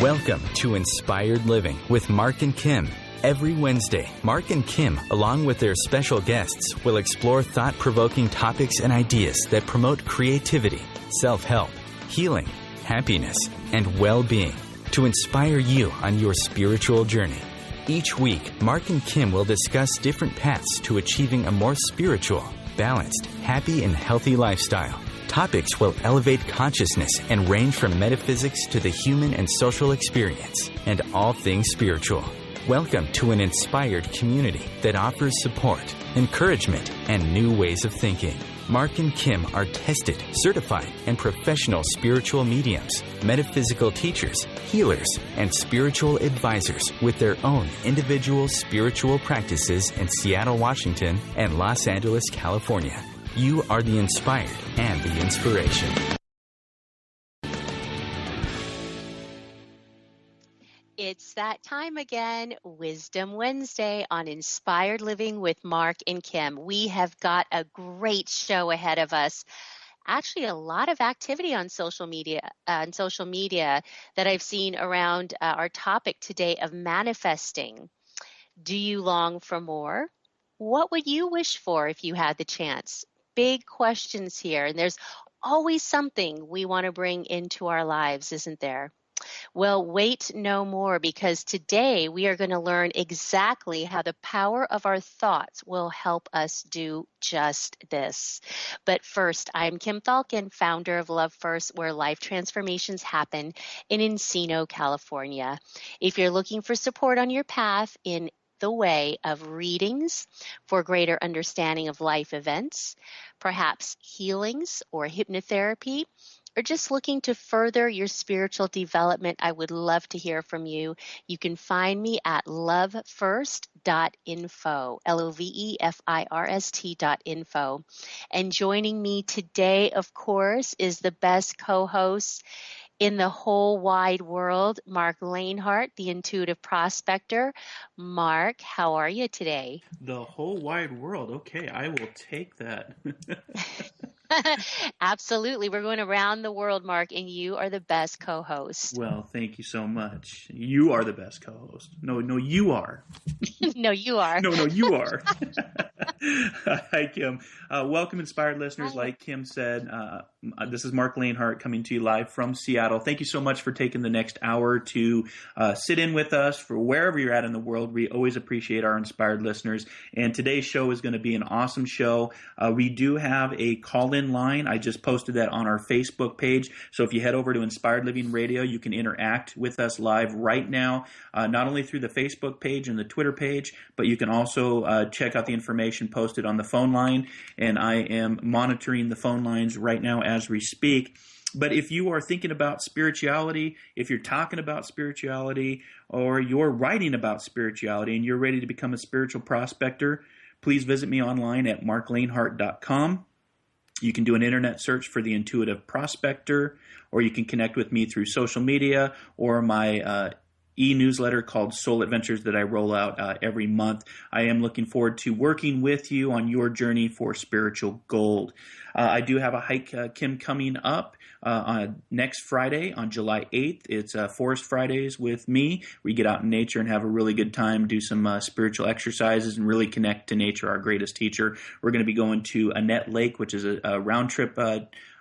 Welcome to Inspired Living with Mark and Kim. Every Wednesday, Mark and Kim, along with their special guests, will explore thought-provoking topics and ideas that promote creativity, self-help, healing, happiness, and well-being to inspire you on your spiritual journey. Each week, Mark and Kim will discuss different paths to achieving a more spiritual, balanced, happy, and healthy lifestyle. Topics will elevate consciousness and range from metaphysics to the human and social experience, and all things spiritual. Welcome to an inspired community that offers support, encouragement, and new ways of thinking. Mark and Kim are tested, certified, and professional spiritual mediums, metaphysical teachers, healers, and spiritual advisors with their own individual spiritual practices in Seattle, Washington, and Los Angeles, California. You are the inspired and the inspiration. It's that time again, Wisdom Wednesday on Inspired Living with Mark and Kim. We have got a great show ahead of us. Actually, a lot of activity on social media that I've seen around our topic today of manifesting. Do you long for more? What would you wish for if you had the chance? Big questions here, and there's always something we want to bring into our lives, isn't there? Well, wait no more, because today we are going to learn exactly how the power of our thoughts will help us do just this. But first, I'm Kim Falcon, founder of Love First, where life transformations happen in Encino, California. If you're looking for support on your path in the way of readings for greater understanding of life events, perhaps healings or hypnotherapy, or just looking to further your spiritual development, I would love to hear from you. You can find me at lovefirst.info, lovefirst.info. And joining me today, of course, is the best co-host in the whole wide world, Mark Lanehart, the intuitive prospector. Mark, how are you today? The whole wide world. Okay, I will take that. Absolutely. We're going around the world, Mark, and you are the best co-host. Well, thank you so much. You are the best co-host. No, you are. No, you are. No, you are. Hi, Kim. Welcome, inspired listeners. Hi. Like Kim said, this is Mark Lanehart coming to you live from Seattle. Thank you so much for taking the next hour to sit in with us for wherever you're at in the world. We always appreciate our inspired listeners. And today's show is going to be an awesome show. We do have a call-in line. I just posted that on our Facebook page. So if you head over to Inspired Living Radio, you can interact with us live right now, not only through the Facebook page and the Twitter page, but you can also check out the information posted on the phone line. And I am monitoring the phone lines right now as we speak. But if you are thinking about spirituality, if you're talking about spirituality, or you're writing about spirituality and you're ready to become a spiritual prospector, please visit me online at marklanehart.com. You can do an internet search for the Intuitive Prospector, or you can connect with me through social media or my e-newsletter called Soul Adventures that I roll out every month. I am looking forward to working with you on your journey for spiritual gold. I do have a hike, Kim, coming up on next Friday on July 8th. It's Forest Fridays with me. We get out in nature and have a really good time, do some spiritual exercises, and really connect to nature, our greatest teacher. We're going to be going to Annette Lake, which is a round trip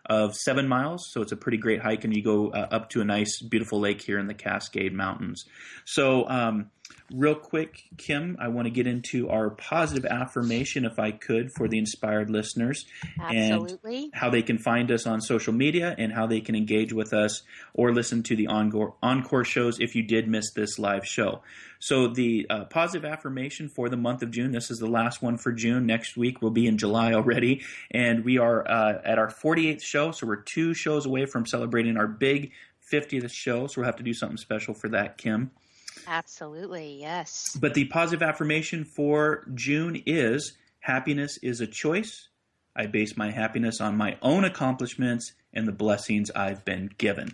of 7 miles, so it's a pretty great hike, and you go up to a nice, beautiful lake here in the Cascade Mountains. So real quick, Kim, I want to get into our positive affirmation, if I could, for the inspired listeners. Absolutely. And how they can find us on social media and how they can engage with us or listen to the encore shows if you did miss this live show. So the positive affirmation for the month of June, this is the last one for June. Next week we'll be in July already. And we are at our 48th show, so we're 2 shows away from celebrating our big 50th show. So we'll have to do something special for that, Kim. Absolutely, yes. But the positive affirmation for June is, happiness is a choice. I base my happiness on my own accomplishments and the blessings I've been given.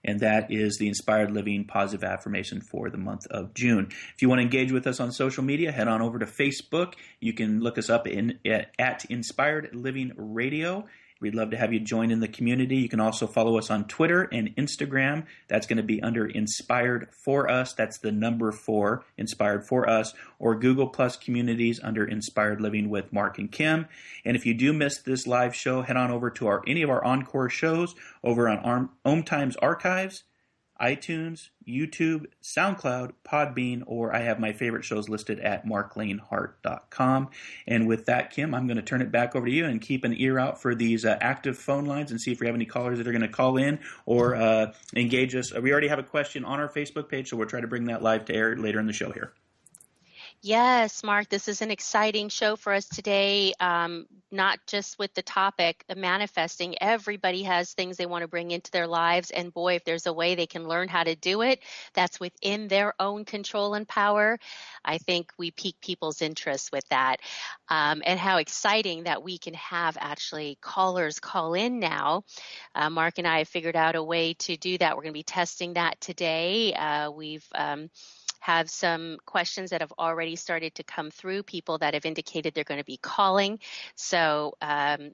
And that is the Inspired Living positive affirmation for the month of June. If you want to engage with us on social media, head on over to Facebook. You can look us up at Inspired Living Radio. We'd love to have you join in the community. You can also follow us on Twitter and Instagram. That's going to be under Inspired For Us. That's the number 4, Inspired For Us, or Google Plus communities under Inspired Living with Mark and Kim. And if you do miss this live show, head on over to any of our encore shows over on OMTimes Archives, iTunes, YouTube, SoundCloud, Podbean, or I have my favorite shows listed at marklaneHart.com. And with that, Kim, I'm going to turn it back over to you and keep an ear out for these active phone lines and see if we have any callers that are going to call in or engage us. We already have a question on our Facebook page, so we'll try to bring that live to air later in the show here. Yes, Mark, this is an exciting show for us today, not just with the topic of manifesting. Everybody has things they want to bring into their lives, and boy, if there's a way they can learn how to do it, that's within their own control and power. I think we pique people's interest with that, and how exciting that we can have actually callers call in now. Mark and I have figured out a way to do that. We're going to be testing that today. We've have some questions that have already started to come through, people that have indicated they're going to be calling. So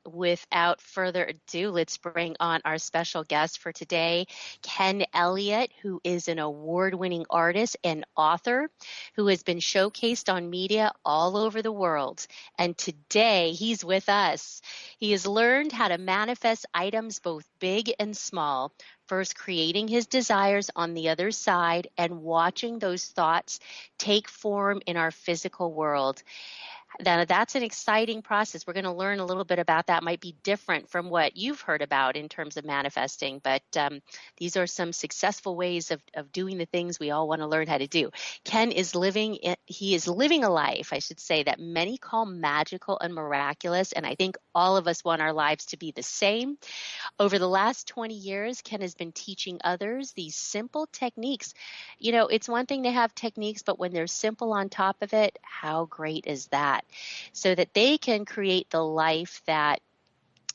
without further ado, let's bring on our special guest for today, Ken Elliott, who is an award-winning artist and author who has been showcased on media all over the world. And today he's with us. He has learned how to manifest items both big and small, first creating his desires on the other side and watching those thoughts take form in our physical world. Now, that's an exciting process. We're going to learn a little bit about that. Might be different from what you've heard about in terms of manifesting, but these are some successful ways of doing the things we all want to learn how to do. Ken is living a life, I should say, that many call magical and miraculous, and I think all of us want our lives to be the same. Over the last 20 years, Ken has been teaching others these simple techniques. You know, it's one thing to have techniques, but when they're simple on top of it, how great is that? So that they can create the life that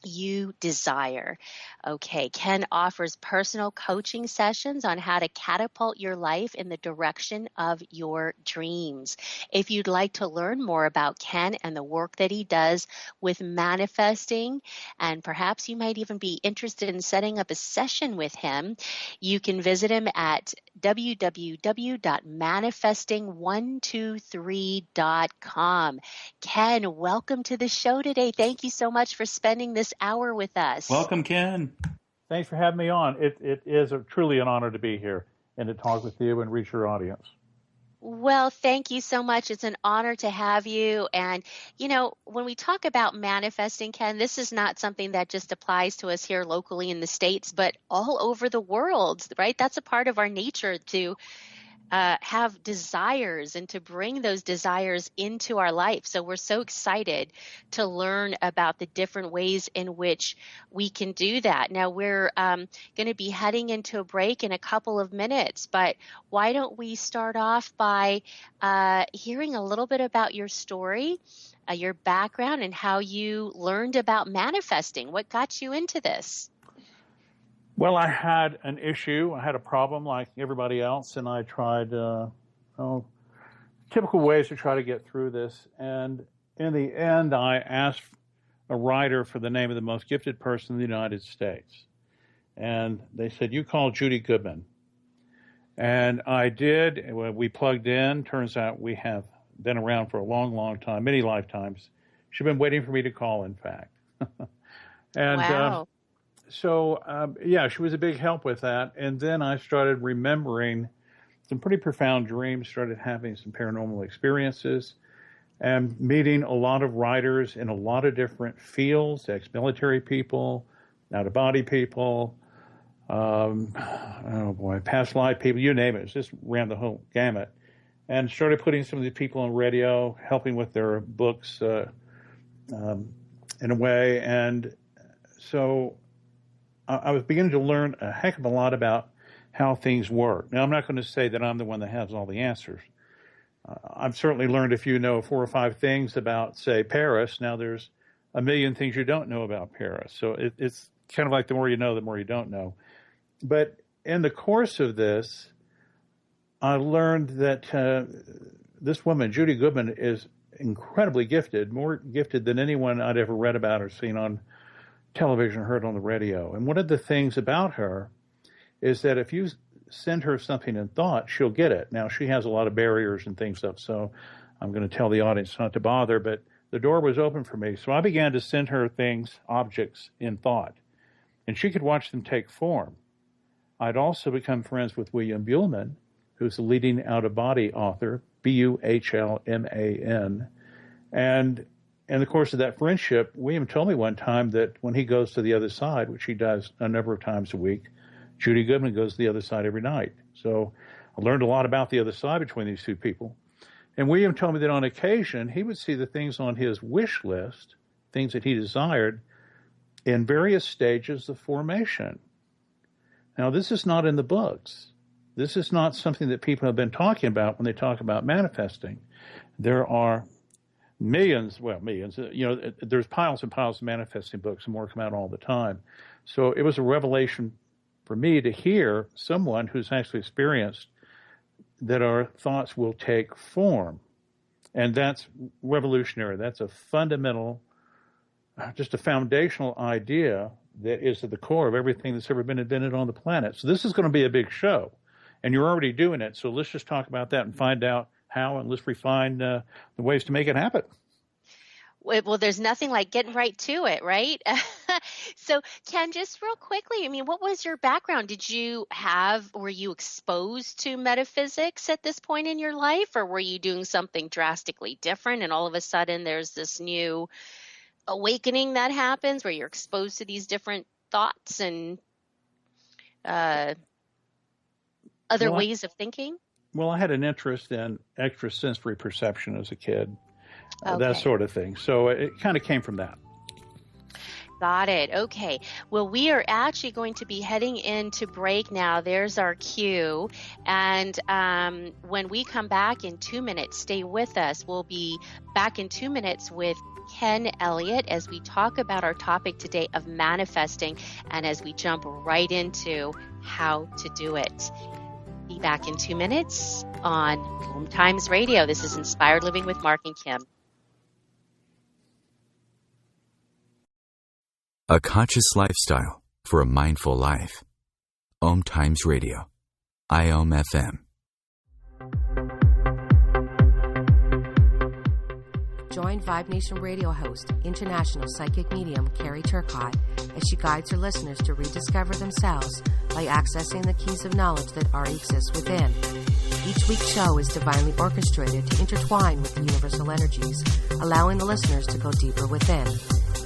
you desire. Okay, Ken offers personal coaching sessions on how to catapult your life in the direction of your dreams. If you'd like to learn more about Ken and the work that he does with manifesting, and perhaps you might even be interested in setting up a session with him, you can visit him at www.manifesting123.com. Ken, welcome to the show today. Thank you so much for spending this hour with us. Welcome, Ken. Thanks for having me on. It is truly an honor to be here and to talk with you and reach your audience. Well, thank you so much. It's an honor to have you. And, you know, when we talk about manifesting, Ken, this is not something that just applies to us here locally in the States, but all over the world, right? That's a part of our nature to have desires and to bring those desires into our life. So we're so excited to learn about the different ways in which we can do that. Now we're going to be heading into a break in a couple of minutes, but why don't we start off by hearing a little bit about your story, your background, and how you learned about manifesting. What got you into this? Well, I had an issue. I had a problem like everybody else, and I tried typical ways to try to get through this. And in the end, I asked a writer for the name of the most gifted person in the United States. And they said, you call Judy Goodman. And I did. We plugged in. Turns out we have been around for a long, long time, many lifetimes. She's been waiting for me to call, in fact. And wow. So, she was a big help with that. And then I started remembering some pretty profound dreams, started having some paranormal experiences, and meeting a lot of writers in a lot of different fields, ex-military people, out-of-body people, past life people, you name it. It just ran the whole gamut. And started putting some of these people on radio, helping with their books in a way. And so I was beginning to learn a heck of a lot about how things work. Now, I'm not going to say that I'm the one that has all the answers. I've certainly learned, if you know 4 or 5 things about, say, Paris, now there's a million things you don't know about Paris. So it's kind of like the more you know, the more you don't know. But in the course of this, I learned that this woman, Judy Goodman, is incredibly gifted, more gifted than anyone I'd ever read about or seen on television, heard on the radio. And one of the things about her is that if you send her something in thought, she'll get it. Now, she has a lot of barriers and things up, so I'm going to tell the audience not to bother, but the door was open for me. So I began to send her things, objects, in thought, and she could watch them take form. I'd also become friends with William Buhlman, who's the leading out-of-body author, Buhlman. And in the course of that friendship, William told me one time that when he goes to the other side, which he does a number of times a week, Judy Goodman goes to the other side every night. So I learned a lot about the other side between these two people. And William told me that on occasion, he would see the things on his wish list, things that he desired, in various stages of formation. Now, this is not in the books. This is not something that people have been talking about when they talk about manifesting. There are millions, there's piles and piles of manifesting books, and more come out all the time. So it was a revelation for me to hear someone who's actually experienced that our thoughts will take form. And that's revolutionary. That's a fundamental, just a foundational idea that is at the core of everything that's ever been invented on the planet. So this is going to be a big show, and you're already doing it. So let's just talk about that and find out how, and let's refine the ways to make it happen. Well, there's nothing like getting right to it, right? So, Ken, just real quickly, I mean, what was your background? Were you exposed to metaphysics at this point in your life, or were you doing something drastically different, and all of a sudden there's this new awakening that happens where you're exposed to these different thoughts and other ways of thinking? Well, I had an interest in extrasensory perception as a kid. Okay. That sort of thing. So it kind of came from that. Got it. Okay. Well, we are actually going to be heading into break now. There's our cue. And when we come back in 2 minutes, stay with us. We'll be back in 2 minutes with Ken Elliott as we talk about our topic today of manifesting, and as we jump right into how to do it. Be back in 2 minutes on OMTimes Radio. This is Inspired Living with Mark and Kim. A conscious lifestyle for a mindful life. OMTimes Radio. IOM FM. Join Vibe Nation radio host, international psychic medium Carrie Turcotte, as she guides her listeners to rediscover themselves by accessing the keys of knowledge that already exist within. Each week's show is divinely orchestrated to intertwine with the universal energies, allowing the listeners to go deeper within.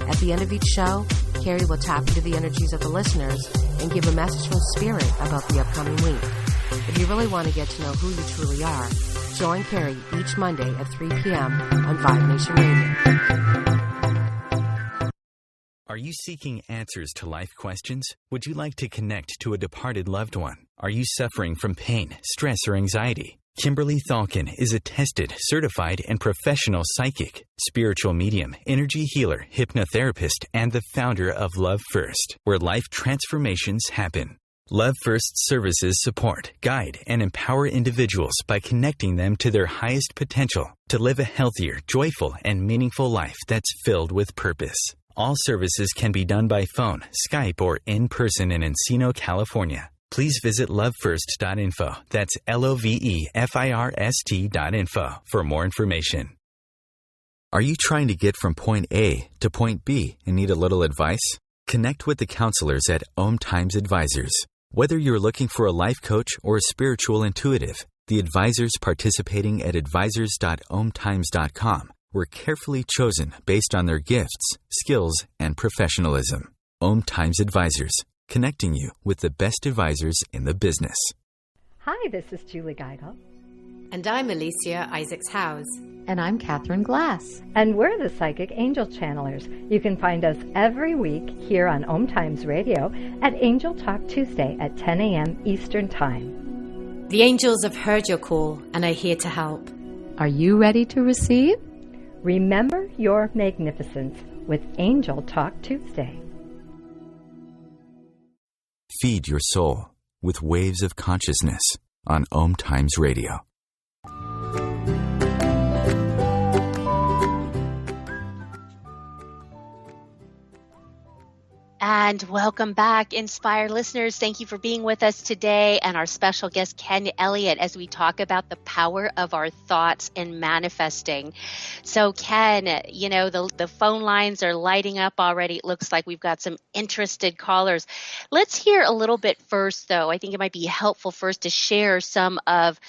At the end of each show, Carrie will tap into the energies of the listeners and give a message from Spirit about the upcoming week. If you really want to get to know who you truly are, join Carrie each Monday at 3 p.m. on Vibe Nation Radio. Are you seeking answers to life questions? Would you like to connect to a departed loved one? Are you suffering from pain, stress, or anxiety? Kimberly Thalkin is a tested, certified, and professional psychic, spiritual medium, energy healer, hypnotherapist, and the founder of Love First, where life transformations happen. Love First services support, guide, and empower individuals by connecting them to their highest potential to live a healthier, joyful, and meaningful life that's filled with purpose. All services can be done by phone, Skype, or in person in Encino, California. Please visit lovefirst.info. That's LOVEFIRST.info for more information. Are you trying to get from point A to point B and need a little advice? Connect with the counselors at OMTimes Advisors. Whether you're looking for a life coach or a spiritual intuitive, the advisors participating at advisors.omtimes.com were carefully chosen based on their gifts, skills, and professionalism. OMTimes Advisors, connecting you with the best advisors in the business. Hi, this is Julie Geigel. And I'm Alicia Isaacs-Howes. And I'm Catherine Glass. And we're the Psychic Angel Channelers. You can find us every week here on OMTimes Radio at Angel Talk Tuesday at 10 a.m. Eastern Time. The angels have heard your call and are here to help. Are you ready to receive? Remember your magnificence with Angel Talk Tuesday. Feed your soul with waves of consciousness on OMTimes Radio. And welcome back, inspired listeners. Thank you for being with us today and our special guest, Ken Elliott, as we talk about the power of our thoughts in manifesting. So, Ken, you know, the phone lines are lighting up already. It looks like we've got some interested callers. Let's hear a little bit first, though. I think it might be helpful first to share some of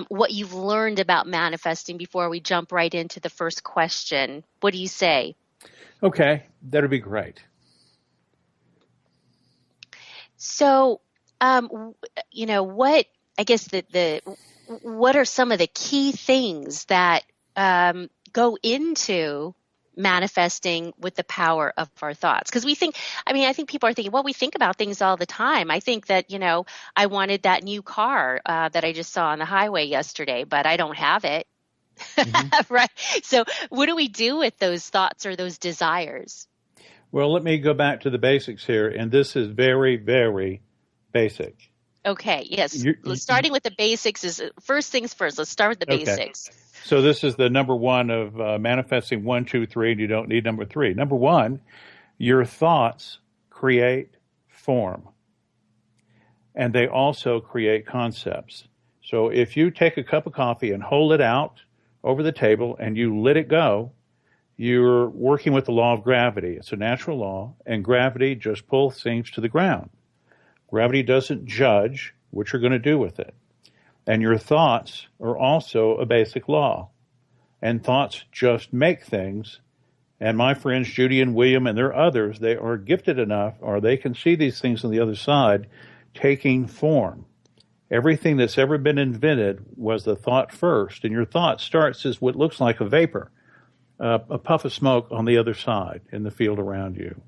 what you've learned about manifesting before we jump right into the first question. What do you say? Okay, that'd be great. So, you know, what I guess what are some of the key things that go into manifesting with the power of our thoughts? Because I think people are thinking, well, we think about things all the time. I think that, you know, I wanted that new car that I just saw on the highway yesterday, but I don't have it. Mm-hmm. Right. So what do we do with those thoughts or those desires? Well, let me go back to the basics here, and this is very, very basic. Okay, yes. Starting with the basics is first things first. Let's start with the basics. So this is the number one of manifesting 1, 2, 3, and you don't need number 3. Number 1, your thoughts create form, and they also create concepts. So if you take a cup of coffee and hold it out over the table and you let it go, you're working with the law of gravity. It's a natural law, and gravity just pulls things to the ground. Gravity doesn't judge what you're going to do with it. And your thoughts are also a basic law. And thoughts just make things. And my friends Judy and William and there are others, they are gifted enough, or they can see these things on the other side taking form. Everything that's ever been invented was the thought first. And your thought starts as what looks like a vapor. A puff of smoke on the other side in the field around you.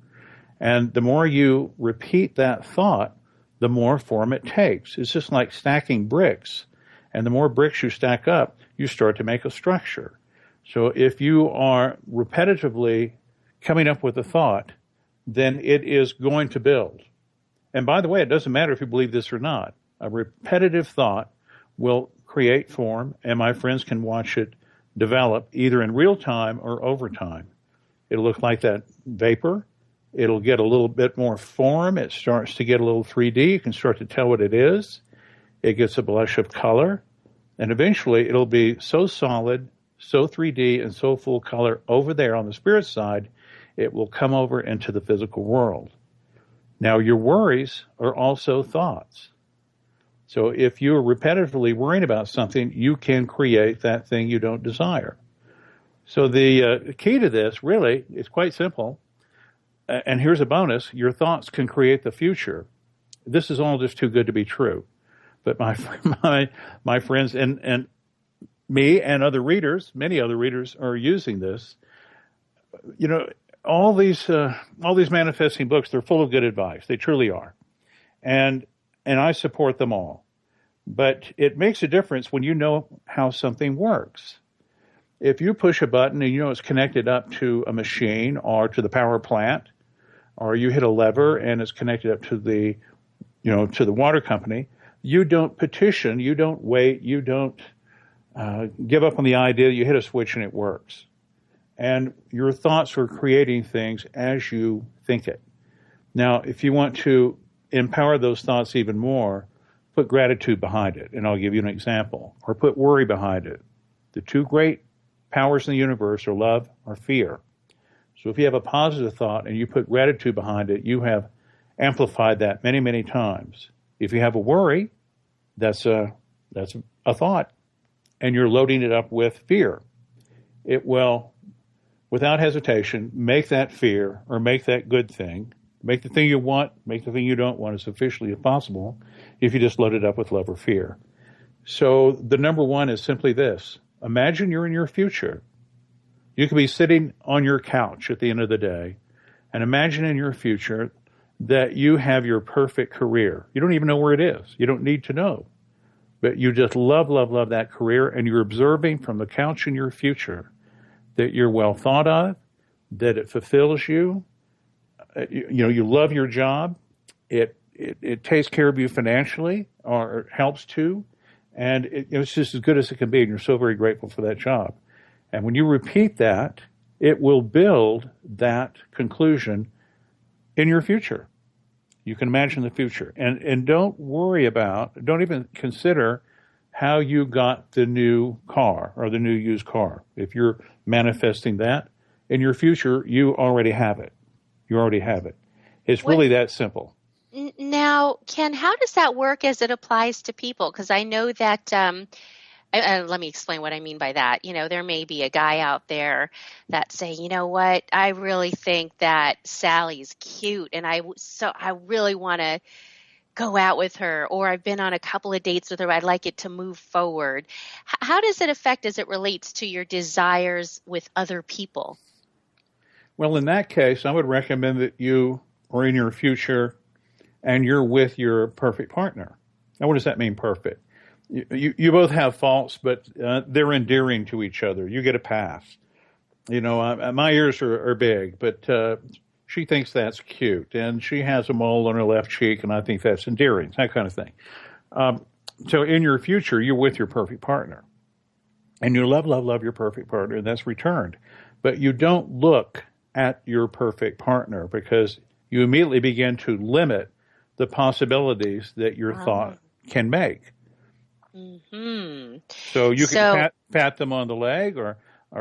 And the more you repeat that thought, the more form it takes. It's just like stacking bricks. And the more bricks you stack up, you start to make a structure. So if you are repetitively coming up with a thought, then it is going to build. And by the way, it doesn't matter if you believe this or not. A repetitive thought will create form, and my friends can watch it develop either in real time or over time. It'll look like that vapor. It'll get a little bit more form. It starts to get a little 3D. You can start to tell what it is. It gets a blush of color. And eventually it'll be so solid, so 3D, and so full color over there on the spirit side, it will come over into the physical world. Now, your worries are also thoughts. So if you're repetitively worrying about something, you can create that thing you don't desire. So the key to this really is quite simple. And here's a bonus. Your thoughts can create the future. This is all just too good to be true. But my friends and me and other readers, many other readers are using this. You know, all these manifesting books, they're full of good advice. They truly are. And I support them all. But it makes a difference when you know how something works. If you push a button and you know it's connected up to a machine or to the power plant, or you hit a lever and it's connected up to the water company, you don't petition, you don't wait, you don't give up on the idea that you hit a switch and it works. And your thoughts are creating things as you think it. Now, if you want to empower those thoughts even more, put gratitude behind it, and I'll give you an example. Or put worry behind it. The two great powers in the universe are love or fear. So if you have a positive thought and you put gratitude behind it, you have amplified that many, many times. If you have a worry, that's a thought, and you're loading it up with fear. It will, without hesitation, make that fear or make that good thing, make the thing you want, make the thing you don't want as efficiently as possible if you just load it up with love or fear. So the number one is simply this. Imagine you're in your future. You could be sitting on your couch at the end of the day and imagine in your future that you have your perfect career. You don't even know where it is. You don't need to know. But you just love, love, love that career, and you're observing from the couch in your future that you're well thought of, that it fulfills you. You love your job. It takes care of you financially, or helps to, and it's just as good as it can be, and you're so very grateful for that job. And when you repeat that, it will build that conclusion in your future. You can imagine the future. And don't even consider how you got the new car or the new used car. If you're manifesting that, in your future, you already have it. You already have it. It's really that simple. Now, Ken, how does that work as it applies to people? Because I know that, let me explain what I mean by that. There may be a guy out there that say, you know what, I really think that Sally's cute and I really want to go out with her, or I've been on a couple of dates with her. I'd like it to move forward. How does it affect as it relates to your desires with other people? Well, in that case, I would recommend that you are in your future and you're with your perfect partner. Now, what does that mean, perfect? You both have faults, but they're endearing to each other. You get a pass. My ears are big, but she thinks that's cute, and she has a mole on her left cheek, and I think that's endearing, that kind of thing. So in your future, you're with your perfect partner, and you love your perfect partner, and that's returned. But you don't look at your perfect partner because you immediately begin to limit the possibilities that your thought can make. Mm-hmm. So you can pat them on the leg or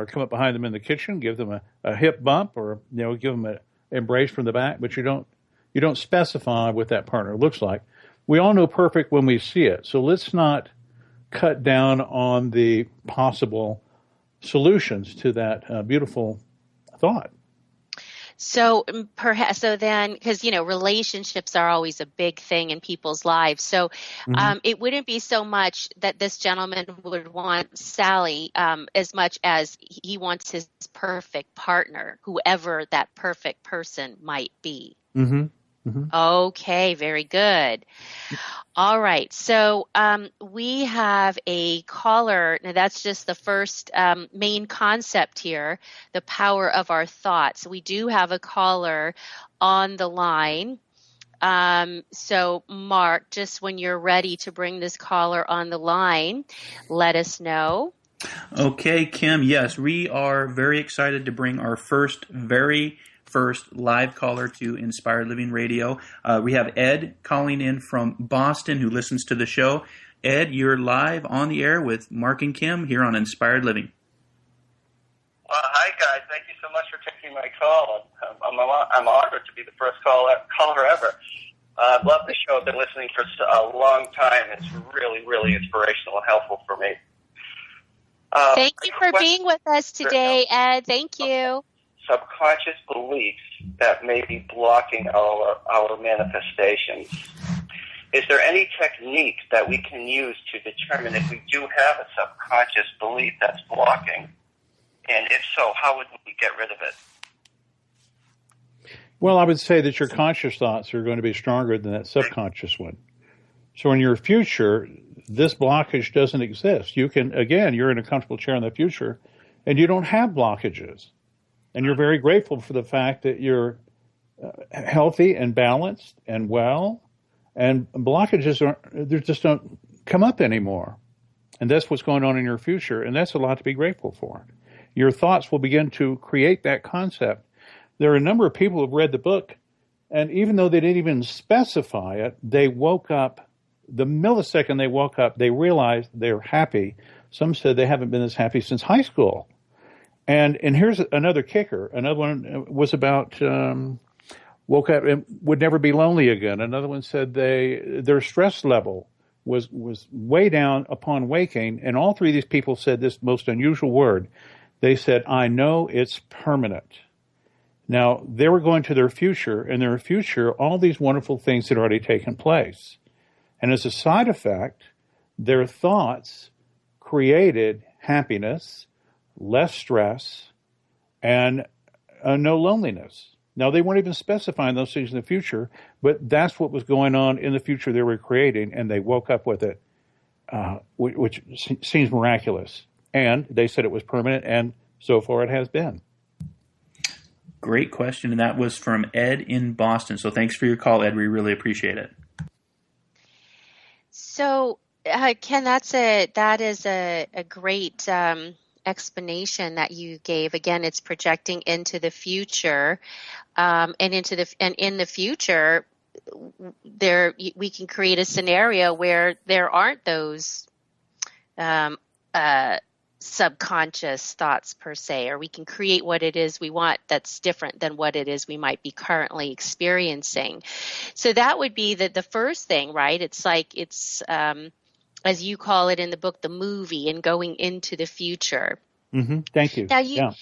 come up behind them in the kitchen, give them a hip bump, or give them an embrace from the back, but you don't specify what that partner looks like. We all know perfect when we see it, so let's not cut down on the possible solutions to that beautiful thought. So then, because, relationships are always a big thing in people's lives. So it wouldn't be so much that this gentleman would want Sally as much as he wants his perfect partner, whoever that perfect person might be. Mm-hmm. Mm-hmm. Okay, very good. All right. So we have a caller. Now, that's just the first main concept here, the power of our thoughts. We do have a caller on the line. So, Mark, just when you're ready to bring this caller on the line, let us know. Okay, Kim. Yes, we are very excited to bring our very first live caller to Inspired Living Radio. We have Ed calling in from Boston who listens to the show. Ed, you're live on the air with Mark and Kim here on Inspired Living. Hi, guys. Thank you so much for taking my call. I'm honored to be the first caller ever. I love the show. I've been listening for a long time. It's really, really inspirational and helpful for me. Thank you for being with us today, Ed. Thank you. Subconscious beliefs that may be blocking our manifestations. Is there any technique that we can use to determine if we do have a subconscious belief that's blocking? And if so, how would we get rid of it? Well, I would say that your conscious thoughts are going to be stronger than that subconscious one. So in your future, this blockage doesn't exist. You're in a comfortable chair in the future, and you don't have blockages. And you're very grateful for the fact that you're healthy and balanced and well, and blockages just don't come up anymore. And that's what's going on in your future, and that's a lot to be grateful for. Your thoughts will begin to create that concept. There are a number of people who have read the book, and even though they didn't even specify it, they woke up. The millisecond they woke up, they realized they're happy. Some said they haven't been this happy since high school. And here's another kicker. Another one was about woke up and would never be lonely again. Another one said their stress level was way down upon waking. And all three of these people said this most unusual word. They said, "I know it's permanent." Now, they were going to their future, and their future, all these wonderful things had already taken place. And as a side effect, their thoughts created happiness, less stress, and no loneliness. Now, they weren't even specifying those things in the future, but that's what was going on in the future they were creating, and they woke up with it, which seems miraculous. And they said it was permanent, and so far it has been. Great question, and that was from Ed in Boston. So thanks for your call, Ed. We really appreciate it. So, Ken, that is a great explanation that you gave. Again, it's projecting into the future, and in the future, we can create a scenario where there aren't those subconscious thoughts per se, or we can create what it is we want that's different than what it is we might be currently experiencing. So that would be the first thing, right? It's like as you call it in the book, the movie and going into the future. Mm-hmm. Thank you. Now,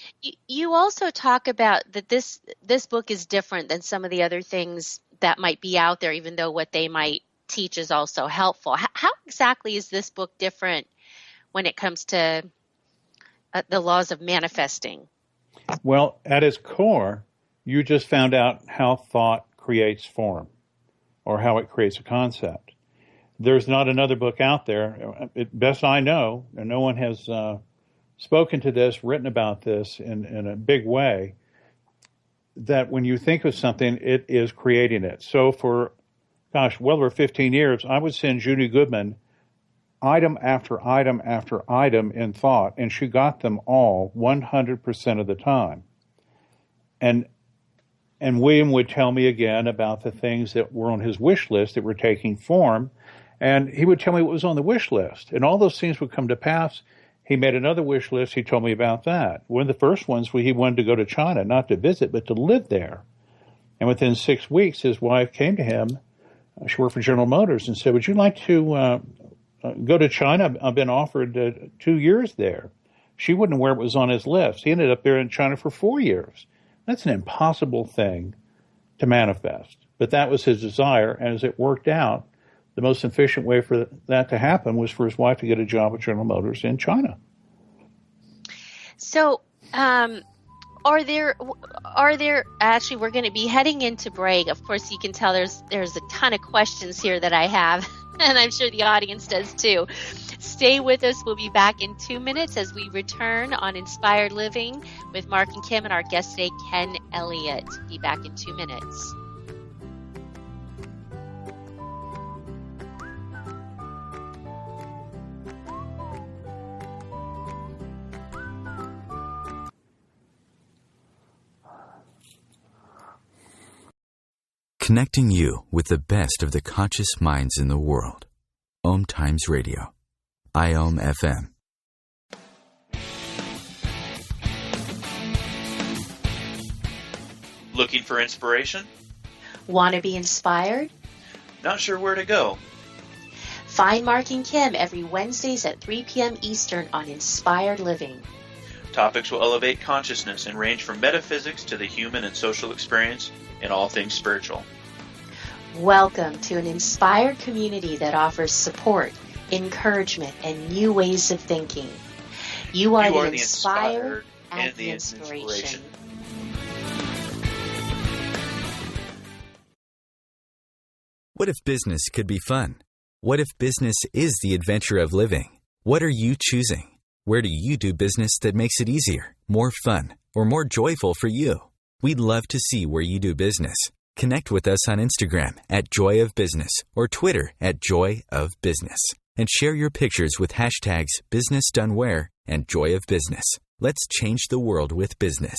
you also talk about that this book is different than some of the other things that might be out there, even though what they might teach is also helpful. How exactly is this book different when it comes to the laws of manifesting? Well, at its core, you just found out how thought creates form, or how it creates a concept. There's not another book out there, best I know, and no one has spoken to this, written about this in a big way, that when you think of something, it is creating it. So for, well over 15 years, I would send Judy Goodman item after item after item in thought, and she got them all 100% of the time. And William would tell me again about the things that were on his wish list that were taking form, and he would tell me what was on the wish list, and all those things would come to pass. He made another wish list. He told me about that. One of the first ones, he wanted to go to China, not to visit, but to live there. And within 6 weeks, his wife came to him. She worked for General Motors, and said, "Would you like to go to China? I've been offered 2 years there." She wouldn't know where it was on his list. He ended up there in China for 4 years. That's an impossible thing to manifest. But that was his desire, and as it worked out, the most efficient way for that to happen was for his wife to get a job at General Motors in China. So, are there actually, we're going to be heading into break. Of course, you can tell there's a ton of questions here that I have, and I'm sure the audience does too. Stay with us. We'll be back in 2 minutes as we return on Inspired Living with Mark and Kim and our guest today, Ken Elliott. Be back in 2 minutes. Connecting you with the best of the conscious minds in the world. OMTimes Radio. IOM FM. Looking for inspiration? Want to be inspired? Not sure where to go? Find Mark and Kim every Wednesdays at 3 p.m. Eastern on Inspired Living. Topics will elevate consciousness and range from metaphysics to the human and social experience and all things spiritual. Welcome to an inspired community that offers support, encouragement, and new ways of thinking. You are the inspired and the inspiration. What if business could be fun? What if business is the adventure of living? What are you choosing? Where do you do business that makes it easier, more fun, or more joyful for you? We'd love to see where you do business. Connect with us on Instagram at Joy of Business or Twitter at Joy of Business, and share your pictures with hashtags BusinessDoneWhere and Joy of Business. Let's change the world with business.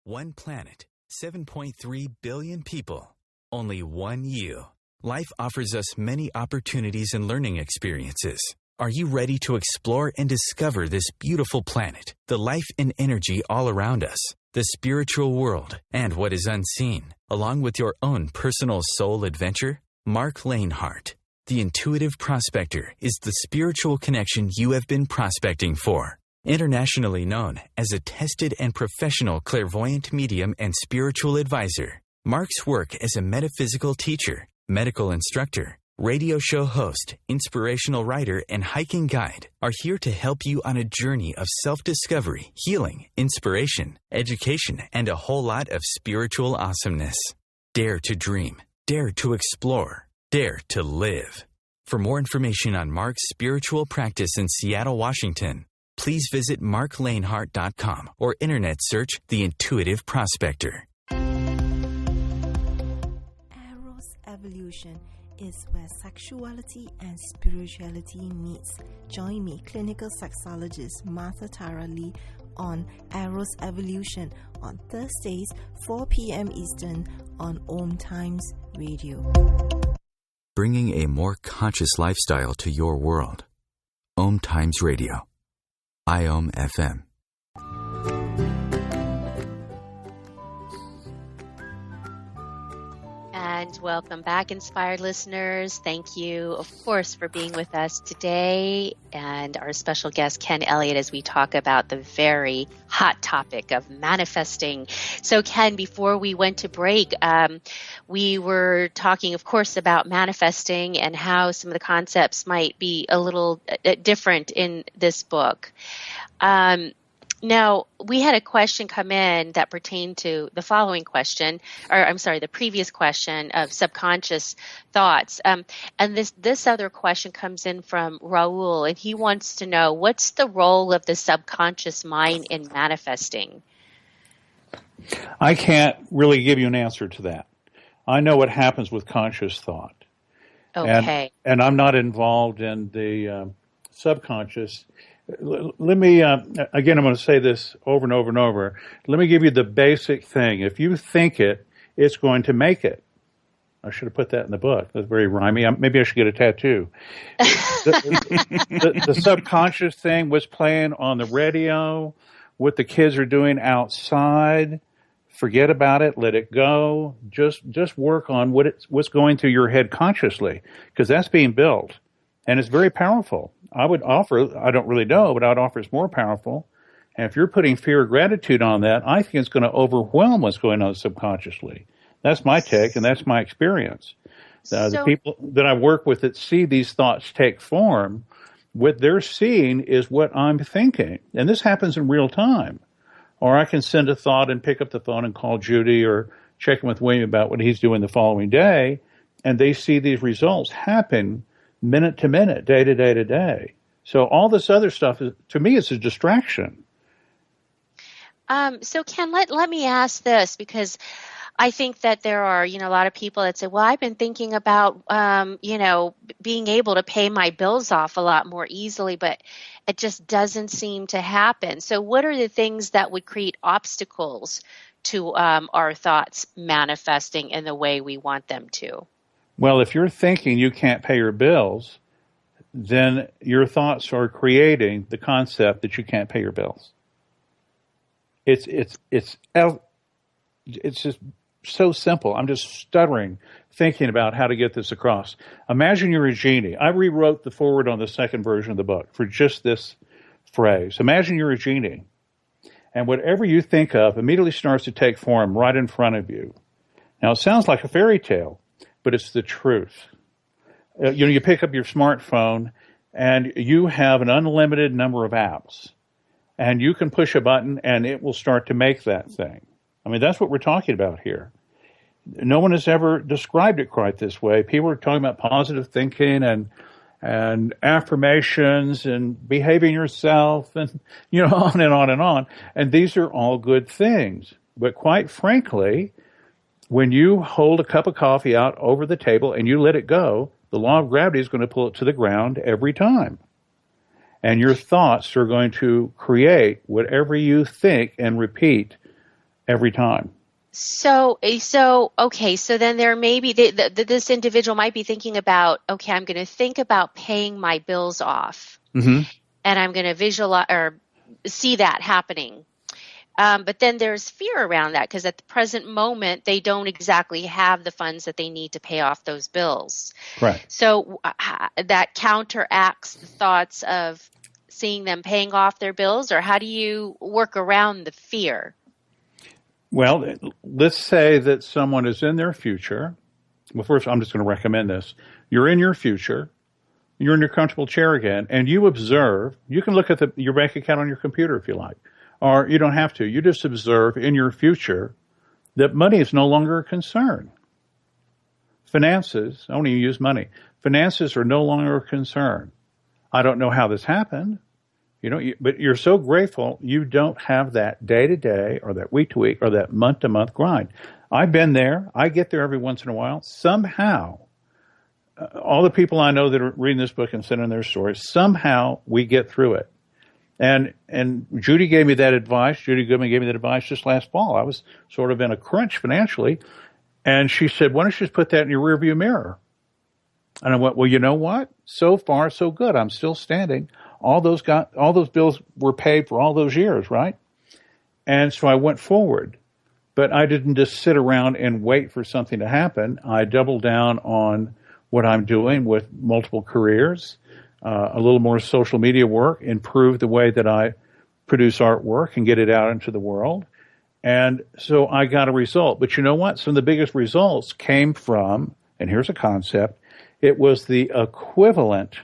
One planet, 7.3 billion people, only one you. Life offers us many opportunities and learning experiences. Are you ready to explore and discover this beautiful planet, the life and energy all around us, the spiritual world, and what is unseen, along with your own personal soul adventure? Mark Lanehart, the intuitive prospector, is the spiritual connection you have been prospecting for. Internationally known as a tested and professional clairvoyant medium and spiritual advisor, Mark's work as a metaphysical teacher, medical instructor, radio show host, inspirational writer, and hiking guide are here to help you on a journey of self-discovery, healing, inspiration, education, and a whole lot of spiritual awesomeness. Dare to dream. Dare to explore. Dare to live. For more information on Mark's spiritual practice in Seattle, Washington, please visit marklanehart.com or internet search The Intuitive Prospector. Eros Evolution is where sexuality and spirituality meets. Join me, clinical sexologist Martha Tara Lee, on Eros Evolution on Thursdays, 4 p.m. Eastern on OMTimes Radio. Bringing a more conscious lifestyle to your world. OMTimes Radio. IOM FM. And welcome back, inspired listeners. Thank you, of course, for being with us today and our special guest, Ken Elliott, as we talk about the very hot topic of manifesting. So, Ken, before we went to break, we were talking, of course, about manifesting and how some of the concepts might be a little different in this book. Now, we had a question come in that pertained to the following question, the previous question of subconscious thoughts. And this other question comes in from Raul, and he wants to know, what's the role of the subconscious mind in manifesting? I can't really give you an answer to that. I know what happens with conscious thought. Okay. And I'm not involved in the subconscious. Let me, again, I'm going to say this over and over and over. Let me give you the basic thing. If you think it, it's going to make it. I should have put that in the book. That's very rhymey. Maybe I should get a tattoo. The subconscious thing was playing on the radio, what the kids are doing outside. Forget about it. Let it go. Just work on what's going through your head consciously, because that's being built, and it's very powerful. I would offer, I don't really know, but I would offer it's more powerful. And if you're putting fear or gratitude on that, I think it's going to overwhelm what's going on subconsciously. That's my take, and that's my experience. The people that I work with that see these thoughts take form, what they're seeing is what I'm thinking. And this happens in real time. Or I can send a thought and pick up the phone and call Judy or check in with William about what he's doing the following day, and they see these results happen minute to minute, day to day to day. So all this other stuff, to me, is a distraction. So Ken, let me ask this, because I think that there are, a lot of people that say, well, I've been thinking about, being able to pay my bills off a lot more easily, but it just doesn't seem to happen. So what are the things that would create obstacles to our thoughts manifesting in the way we want them to? Well, if you're thinking you can't pay your bills, then your thoughts are creating the concept that you can't pay your bills. It's just so simple. I'm just stuttering thinking about how to get this across. Imagine you're a genie. I rewrote the foreword on the second version of the book for just this phrase. Imagine you're a genie, and whatever you think of immediately starts to take form right in front of you. Now, it sounds like a fairy tale, but it's the truth. You pick up your smartphone and you have an unlimited number of apps, and you can push a button and it will start to make that thing. I mean, that's what we're talking about here. No one has ever described it quite this way. People are talking about positive thinking and affirmations and behaving yourself and, on and on and on. And these are all good things. But quite frankly, when you hold a cup of coffee out over the table and you let it go, the law of gravity is going to pull it to the ground every time. And your thoughts are going to create whatever you think and repeat every time. So then there may be, this individual might be thinking about, okay, I'm going to think about paying my bills off. Mm-hmm. And I'm going to visualize or see that happening. But then there's fear around that, because at the present moment, they don't exactly have the funds that they need to pay off those bills. Right. So that counteracts the thoughts of seeing them paying off their bills, or how do you work around the fear? Well, let's say that someone is in their future. Well, first, I'm just going to recommend this. You're in your future. You're in your comfortable chair again, and you observe. You can look at your bank account on your computer if you like. Or you don't have to. You just observe in your future that money is no longer a concern. Finances, I don't even use money. Finances are no longer a concern. I don't know how this happened, but you're so grateful you don't have that day to day or that week to week or that month to month grind. I've been there. I get there every once in a while. Somehow all the people I know that are reading this book and sending their stories, somehow we get through it. And Judy gave me that advice. Judy Goodman gave me that advice just last fall. I was sort of in a crunch financially. And she said, why don't you just put that in your rearview mirror? And I went, well, you know what? So far, so good. I'm still standing. All those bills were paid for all those years, right? And so I went forward. But I didn't just sit around and wait for something to happen. I doubled down on what I'm doing with multiple careers, a little more social media work, improve the way that I produce artwork and get it out into the world. And so I got a result. But you know what? Some of the biggest results came from, and here's a concept, it was the equivalent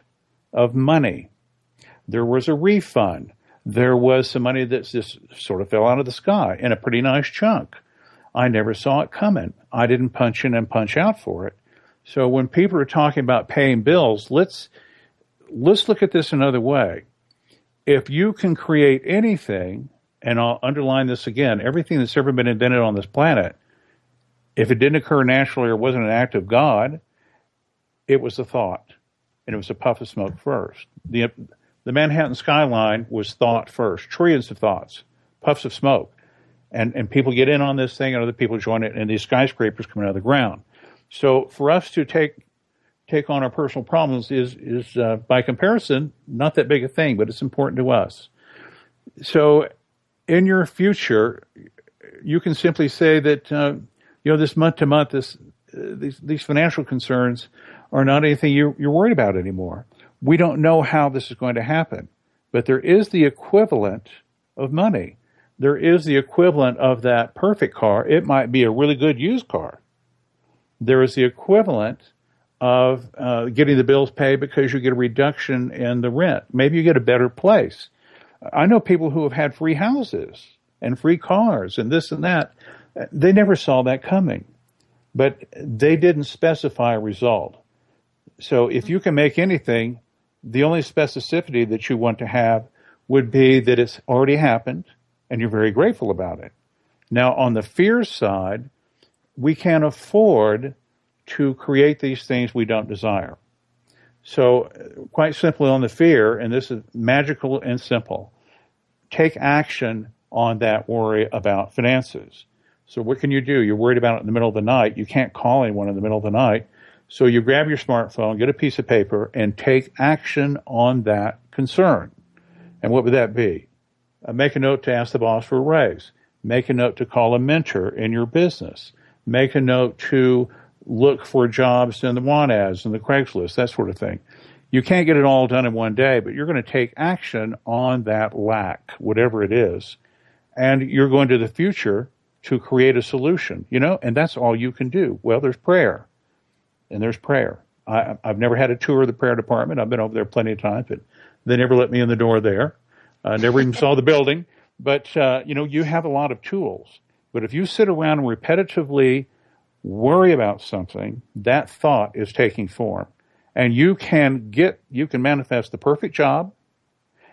of money. There was a refund. There was some money that just sort of fell out of the sky in a pretty nice chunk. I never saw it coming. I didn't punch in and punch out for it. So when people are talking about paying bills, let's look at this another way. If you can create anything, and I'll underline this again, everything that's ever been invented on this planet, if it didn't occur naturally or wasn't an act of God, it was a thought, and it was a puff of smoke first. The Manhattan skyline was thought first, trillions of thoughts, puffs of smoke. And people get in on this thing, and other people join it, and these skyscrapers coming out of the ground. So for us to take on our personal problems is by comparison, not that big a thing, but it's important to us. So in your future, you can simply say that, this month to month, these financial concerns are not anything you're worried about anymore. We don't know how this is going to happen, but there is the equivalent of money. There is the equivalent of that perfect car. It might be a really good used car. There is the equivalent of getting the bills paid because you get a reduction in the rent. Maybe you get a better place. I know people who have had free houses and free cars and this and that. They never saw that coming, but they didn't specify a result. So if you can make anything, the only specificity that you want to have would be that it's already happened and you're very grateful about it. Now, on the fear side, we can't afford to create these things we don't desire. So quite simply on the fear, and this is magical and simple, take action on that worry about finances. So what can you do? You're worried about it in the middle of the night. You can't call anyone in the middle of the night. So you grab your smartphone, get a piece of paper, and take action on that concern. And what would that be? Make a note to ask the boss for a raise. Make a note to call a mentor in your business. Make a note to look for jobs in the want ads and the Craigslist, that sort of thing. You can't get it all done in one day, but you're going to take action on that lack, whatever it is. And you're going to the future to create a solution, and that's all you can do. Well, there's prayer. And there's prayer. I've never had a tour of the prayer department. I've been over there plenty of times, but they never let me in the door there. Never even saw the building. But, you have a lot of tools. But if you sit around and repetitively worry about something, that thought is taking form. And you can manifest the perfect job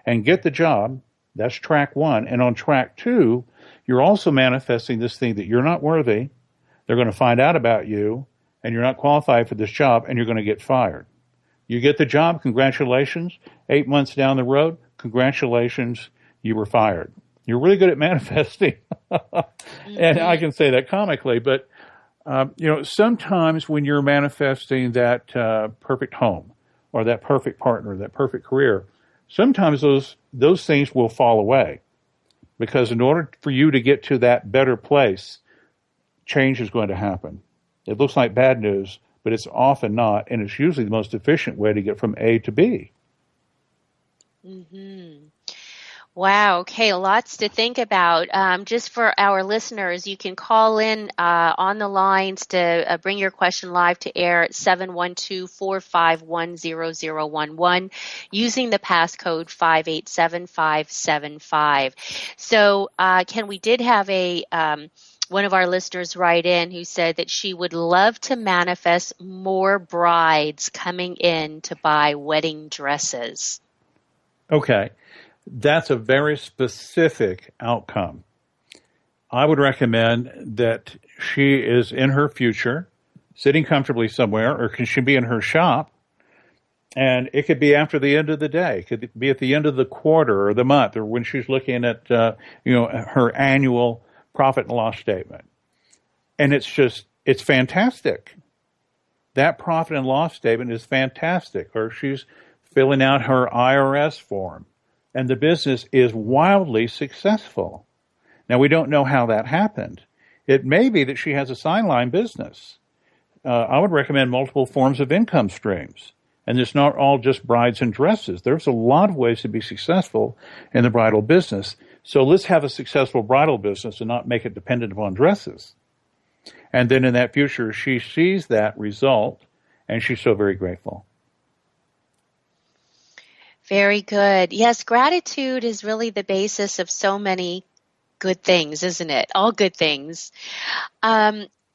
and get the job. That's track one. And on track two, you're also manifesting this thing that you're not worthy. They're going to find out about you, and you're not qualified for this job, and you're going to get fired. You get the job, congratulations. 8 months down the road, congratulations, you were fired. You're really good at manifesting. And I can say that comically, but, sometimes when you're manifesting that perfect home or that perfect partner, that perfect career, sometimes those things will fall away. Because in order for you to get to that better place, change is going to happen. It looks like bad news, but it's often not, and it's usually the most efficient way to get from A to B. Mm-hmm. Wow. Okay. Lots to think about. Just for our listeners, you can call in on the lines to bring your question live to air at 712-451-0011 using the passcode 587575. So, Ken, we did have one of our listeners write in who said that she would love to manifest more brides coming in to buy wedding dresses. Okay. That's a very specific outcome. I would recommend that she is in her future sitting comfortably somewhere, or can she be in her shop? And it could be after the end of the day. It could be at the end of the quarter or the month, or when she's looking at her annual profit and loss statement. And it's fantastic. That profit and loss statement is fantastic. Or she's filling out her IRS form, and the business is wildly successful. Now, we don't know how that happened. It may be that she has a sideline business. I would recommend multiple forms of income streams. And it's not all just brides and dresses. There's a lot of ways to be successful in the bridal business. So let's have a successful bridal business and not make it dependent upon dresses. And then in that future, she sees that result, and she's so very grateful. Very good. Yes, gratitude is really the basis of so many good things, isn't it? All good things.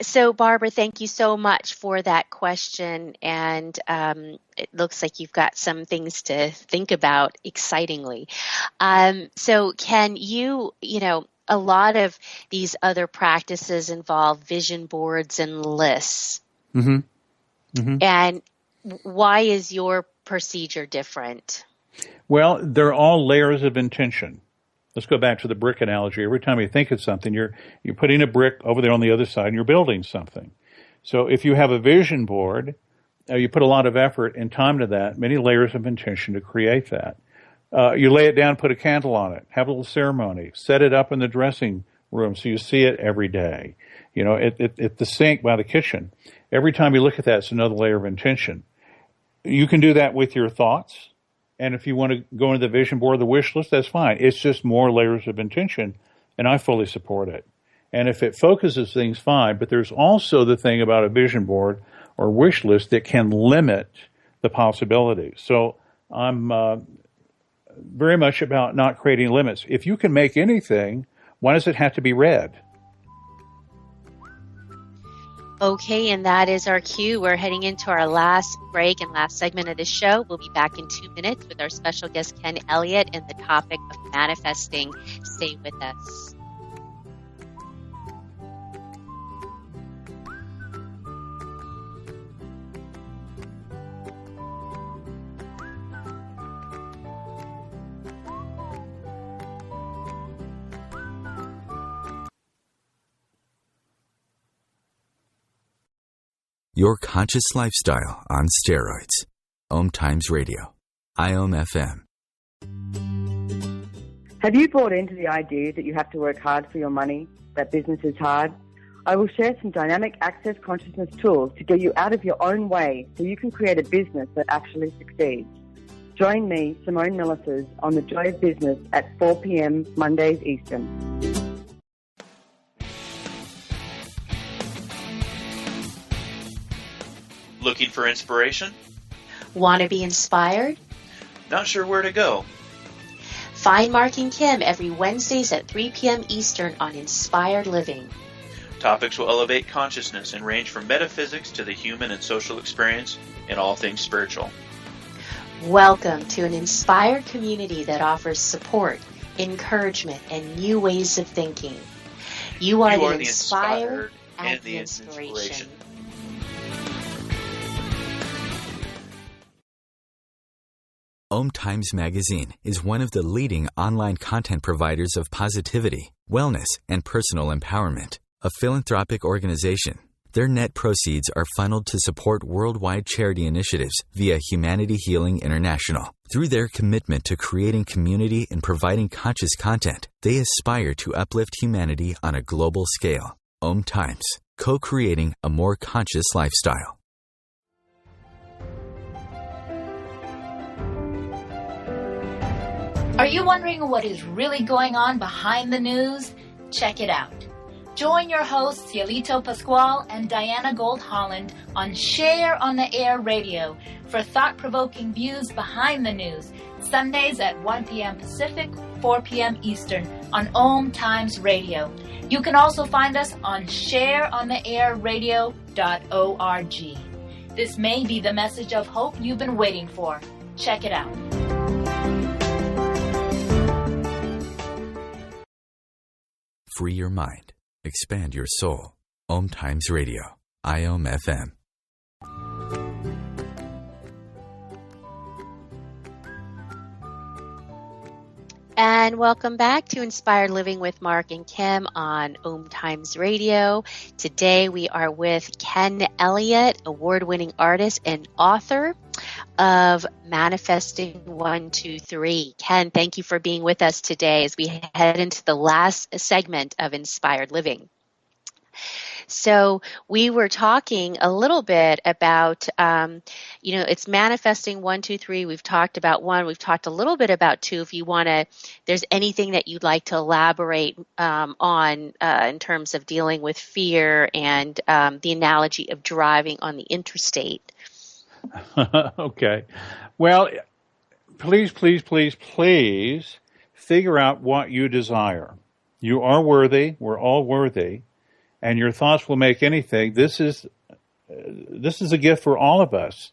So, Barbara, thank you so much for that question. And it looks like you've got some things to think about excitingly. So, Ken, a lot of these other practices involve vision boards and lists. Mm-hmm. Mm-hmm. And why is your procedure different? Well, they're all layers of intention. Let's go back to the brick analogy. Every time you think of something, you're putting a brick over there on the other side and you're building something. So if you have a vision board, you put a lot of effort and time to that, many layers of intention to create that. You lay it down, put a candle on it, have a little ceremony, set it up in the dressing room so you see it every day. At the sink by the kitchen. Every time you look at that, it's another layer of intention. You can do that with your thoughts. And if you want to go into the vision board or the wish list, that's fine. It's just more layers of intention, and I fully support it. And if it focuses things, fine. But there's also the thing about a vision board or wish list that can limit the possibilities. So I'm very much about not creating limits. If you can make anything, why does it have to be red? Okay, and that is our cue. We're heading into our last break and last segment of the show. We'll be back in 2 minutes with our special guest, Ken Elliott, and the topic of manifesting. Stay with us. Your conscious lifestyle on steroids. OMTimes Radio. IOM FM. Have you bought into the idea that you have to work hard for your money, that business is hard? I will share some dynamic access consciousness tools to get you out of your own way so you can create a business that actually succeeds. Join me, Simone Millicers, on The Joy of Business at 4 p.m. Mondays Eastern. Looking for inspiration? Want to be inspired? Not sure where to go? Find Mark and Kim every Wednesdays at 3 p.m. Eastern on Inspired Living. Topics will elevate consciousness and range from metaphysics to the human and social experience and all things spiritual. Welcome to an inspired community that offers support, encouragement, and new ways of thinking. You are the inspired and the inspiration. OMTimes Magazine is one of the leading online content providers of positivity, wellness, and personal empowerment. A philanthropic organization, their net proceeds are funneled to support worldwide charity initiatives via Humanity Healing International. Through their commitment to creating community and providing conscious content, they aspire to uplift humanity on a global scale. OMTimes, co-creating a more conscious lifestyle. Are you wondering what is really going on behind the news? Check it out. Join your hosts Cielito Pascual and Diana Gold-Holland on Share on the Air Radio for thought-provoking views behind the news, Sundays at 1 p.m. Pacific, 4 p.m. Eastern on OMTimes Radio. You can also find us on shareontheairradio.org. This may be the message of hope you've been waiting for. Check it out. Free your mind. Expand your soul. OMTimes Radio. IOM FM. And welcome back to Inspired Living with Mark and Kim on OMTimes Radio. Today we are with Ken Elliott, award-winning artist and author of Manifesting 123. Ken, thank you for being with us today as we head into the last segment of Inspired Living. So we were talking a little bit about, it's manifesting 1, 2, 3. We've talked about 1. We've talked a little bit about 2. If you want to, there's anything that you'd like to elaborate on in terms of dealing with fear and the analogy of driving on the interstate. Okay. Well, please figure out what you desire. You are worthy. We're all worthy. And your thoughts will make anything. This is a gift for all of us.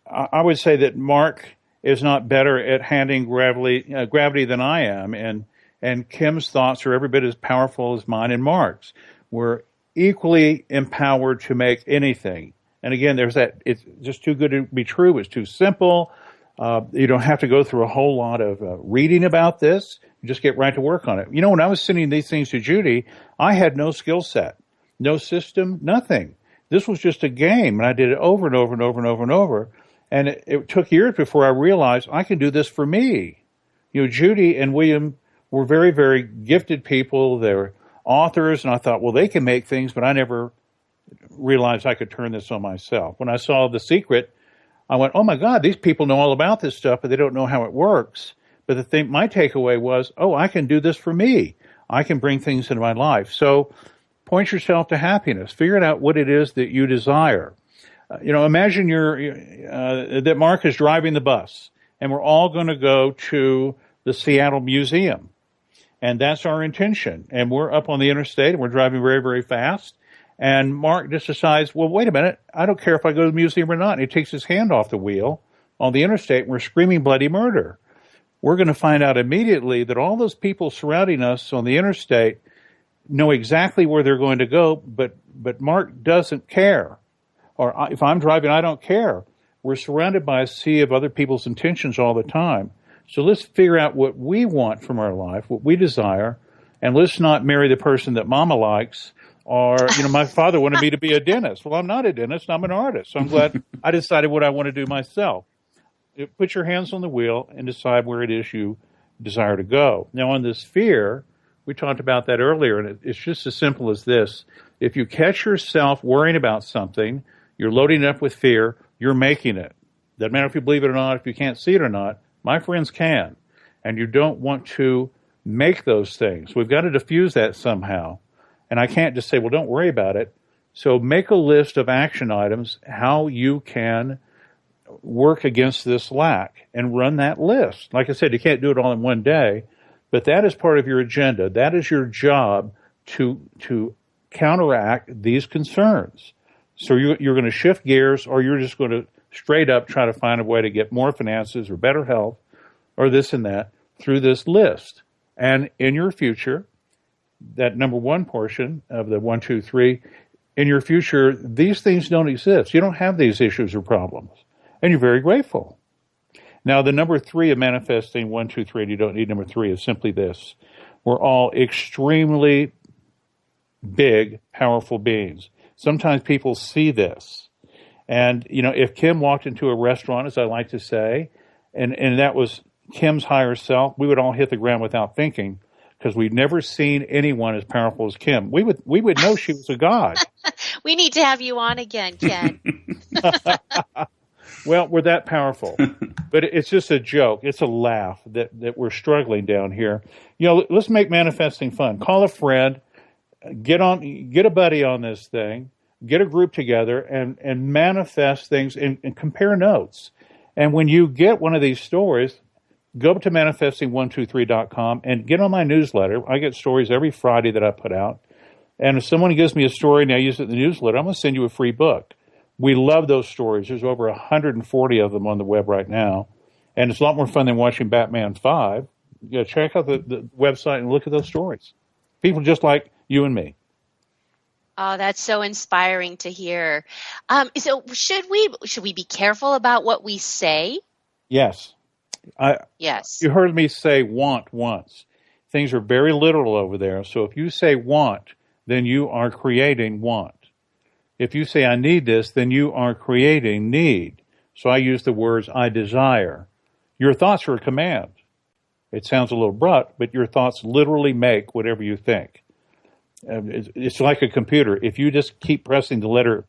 I would say that Mark is not better at handling gravity than I am, and Kim's thoughts are every bit as powerful as mine and Mark's. We're equally empowered to make anything. And again, there's that. It's just too good to be true. It's too simple. You don't have to go through a whole lot of reading about this. You just get right to work on it. When I was sending these things to Judy, I had no skill set, no system, nothing. This was just a game, and I did it over and over and over and over and over. And it took years before I realized I can do this for me. Judy and William were very, very gifted people. They were authors, and I thought, well, they can make things, but I never realized I could turn this on myself. When I saw The Secret, I went, oh my God, these people know all about this stuff, but they don't know how it works. But my takeaway was, I can do this for me. I can bring things into my life. So point yourself to happiness. Figure out what it is that you desire. Imagine that Mark is driving the bus, and we're all going to go to the Seattle Museum. And that's our intention. And we're up on the interstate, and we're driving very, very fast. And Mark just decides, well, wait a minute, I don't care if I go to the museum or not. And he takes his hand off the wheel on the interstate, and we're screaming bloody murder. We're going to find out immediately that all those people surrounding us on the interstate know exactly where they're going to go, but Mark doesn't care. Or if I'm driving, I don't care. We're surrounded by a sea of other people's intentions all the time. So let's figure out what we want from our life, what we desire, and let's not marry the person that Mama likes. Or, my father wanted me to be a dentist. Well, I'm not a dentist. I'm an artist. So I'm glad I decided what I want to do myself. Put your hands on the wheel and decide where it is you desire to go. Now, on this fear, we talked about that earlier, and it's just as simple as this. If you catch yourself worrying about something, you're loading it up with fear, you're making it. Doesn't matter if you believe it or not, if you can't see it or not. My friends can. And you don't want to make those things. We've got to diffuse that somehow. And I can't just say, well, don't worry about it. So make a list of action items, how you can work against this lack, and run that list. Like I said, you can't do it all in one day, but that is part of your agenda. That is your job to counteract these concerns. So you're going to shift gears, or you're just going to straight up try to find a way to get more finances or better health or this and that through this list. And in your future, that number one portion of the 1, 2, 3, in your future, these things don't exist. You don't have these issues or problems. And you're very grateful. Now, the number 3 of manifesting 1, 2, 3, and you don't need number 3 is simply this. We're all extremely big, powerful beings. Sometimes people see this. And, if Kim walked into a restaurant, as I like to say, and that was Kim's higher self, we would all hit the ground without thinking, because we've never seen anyone as powerful as Kim. We would know she was a god. We need to have you on again, Ken. Well, we're that powerful, but it's just a joke. It's a laugh that we're struggling down here. Let's make manifesting fun. Call a friend, get a buddy on this thing, get a group together and manifest things and compare notes. And when you get one of these stories, go to manifesting123.com and get on my newsletter. I get stories every Friday that I put out. And if someone gives me a story and I use it in the newsletter, I'm going to send you a free book. We love those stories. There's over 140 of them on the web right now. And it's a lot more fun than watching Batman 5. Check out the website and look at those stories. People just like You and me. Oh, that's so inspiring to hear. So should we be careful about what we say? Yes. Yes. You heard me say want once. Things are very literal over there. So if you say want, then you are creating want. If you say I need this, then you are creating need. So I use the words I desire. Your thoughts are a command. It sounds a little abrupt, but your thoughts literally make whatever you think. It's like a computer. If you just keep pressing the letter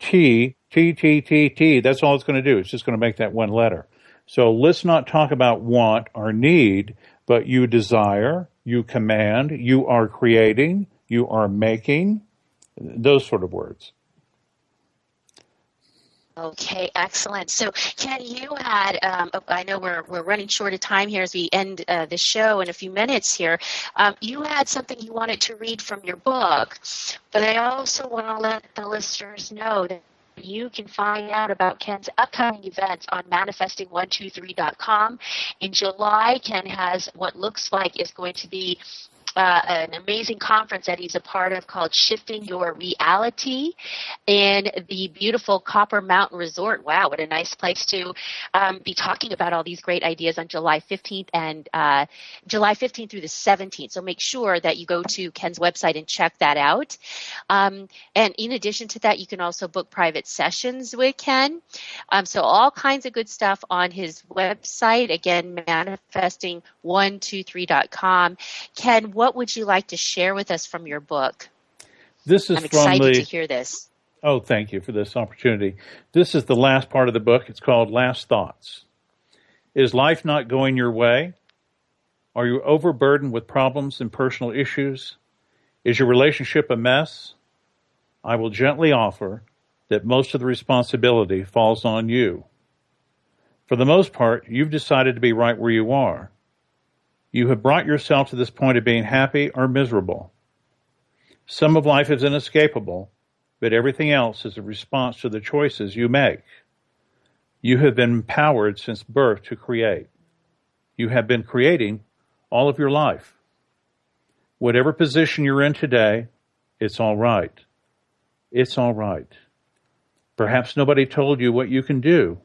T, that's all it's going to do. It's just going to make that one letter. So let's not talk about want or need, but you desire, you command, you are creating, you are making, those sort of words. Okay, excellent. So, Ken, you had, I know we're running short of time here as we end the show in a few minutes here. You had something you wanted to read from your book, but I also want to let the listeners know that you can find out about Ken's upcoming events on manifesting123.com. In July, Ken has what looks like is going to be an amazing conference that he's a part of called Shifting Your Reality in the beautiful Copper Mountain Resort. Wow, what a nice place to be talking about all these great ideas on July 15th and July 15th through the 17th. So make sure that you go to Ken's website and check that out. And in addition to that, you can also book private sessions with Ken. So all kinds of good stuff on his website. Again, manifesting123.com. Ken, what would you like to share with us from your book? I'm excited to hear this. Oh, thank you for this opportunity. This is the last part of the book. It's called Last Thoughts. Is life not going your way? Are you overburdened with problems and personal issues? Is your relationship a mess? I will gently offer that most of the responsibility falls on you. For the most part, you've decided to be right where you are. You have brought yourself to this point of being happy or miserable. Some of life is inescapable, but everything else is a response to the choices you make. You have been empowered since birth to create. You have been creating all of your life. Whatever position you're in today, it's all right. It's all right. Perhaps nobody told you what you can do.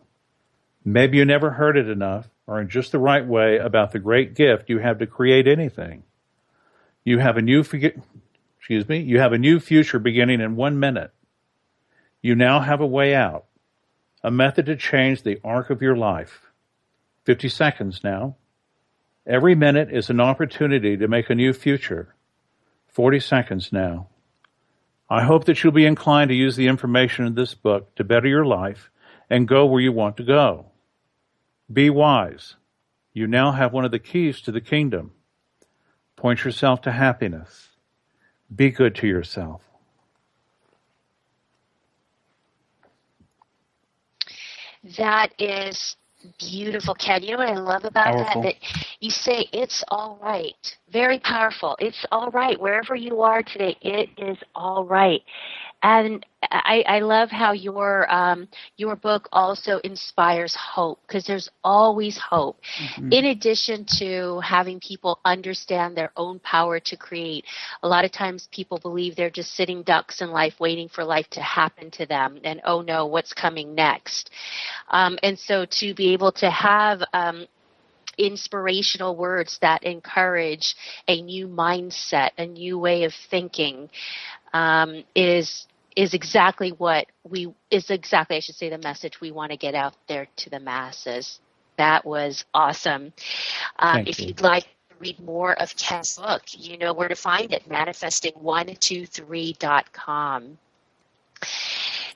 Maybe you never heard it enough or in just the right way about the great gift you have to create anything. You have a new future beginning in 1 minute. You now have a way out, a method to change the arc of your life. 50 seconds now. Every minute is an opportunity to make a new future. 40 seconds now. I hope that you'll be inclined to use the information in this book to better your life and go where you want to go. Be wise. You now have one of the keys to the kingdom. Point yourself to happiness. Be good to yourself. That is beautiful, Ken. You know what I love about Powerful. that? That you say it's all right. Very powerful. It's all right. Wherever you are today, it is all right. And I love how your book also inspires hope, because there's always hope. Mm-hmm. In addition to having people understand their own power to create, a lot of times people believe they're just sitting ducks in life waiting for life to happen to them, and oh no, what's coming next? And so to be able to have inspirational words that encourage a new mindset, a new way of thinking, is exactly the message we want to get out there to the masses. That was awesome. If you'd like to read more of Ken's book, you know where to find it, manifesting123.com.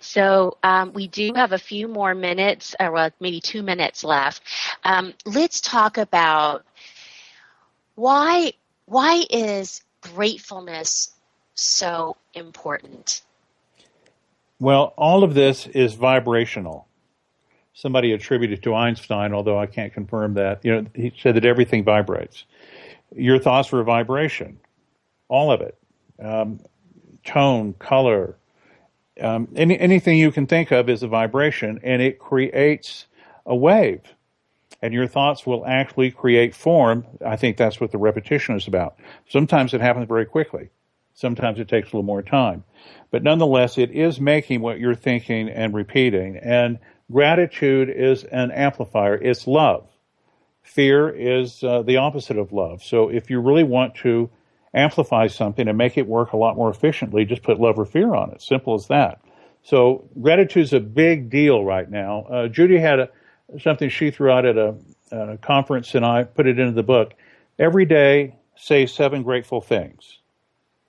So we do have a few more minutes, or maybe 2 minutes left. Let's talk about why is gratefulness so important? Well, all of this is vibrational. Somebody attributed to Einstein, although I can't confirm that. He said that everything vibrates. Your thoughts are a vibration, all of it. Tone, color, anything you can think of is a vibration, and it creates a wave. And your thoughts will actually create form. I think that's what the repetition is about. Sometimes it happens very quickly. Sometimes it takes a little more time. But nonetheless, it is making what you're thinking and repeating. And gratitude is an amplifier. It's love. Fear is the opposite of love. So if you really want to amplify something and make it work a lot more efficiently, just put love or fear on it. Simple as that. So gratitude is a big deal right now. Judy had something she threw out at a conference, and I put it into the book. Every day, say 7 grateful things.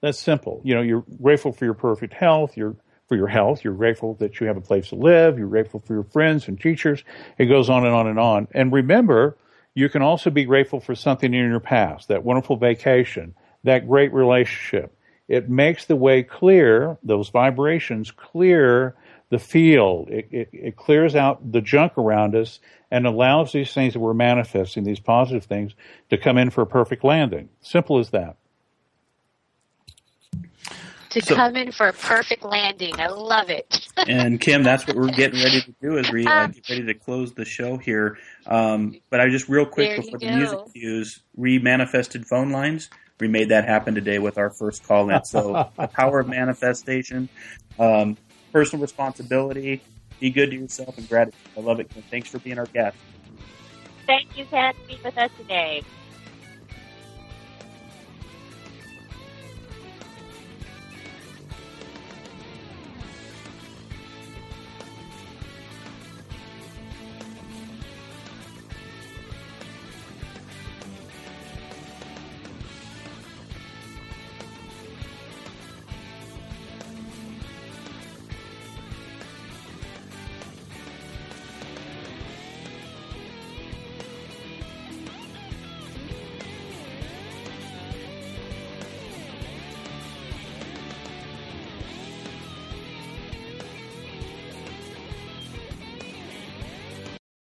That's simple. You know, you're grateful for your perfect health. You're grateful that you have a place to live. You're grateful for your friends and teachers. It goes on and on and on. And remember, you can also be grateful for something in your past, that wonderful vacation, that great relationship. It makes the way clear, those vibrations clear the field. It clears out the junk around us and allows these things that we're manifesting, these positive things, to come in for a perfect landing. Simple as that. Come in for a perfect landing. I love it. And Kim, that's what we're getting ready to do, is get ready to close the show here. But I just real quick before the music cues, we manifested phone lines. We made that happen today with our first call in. So the power of manifestation, personal responsibility, be good to yourself, and gratitude. I love it, Kim. Thanks for being our guest. Thank you, Ken, for being with us today.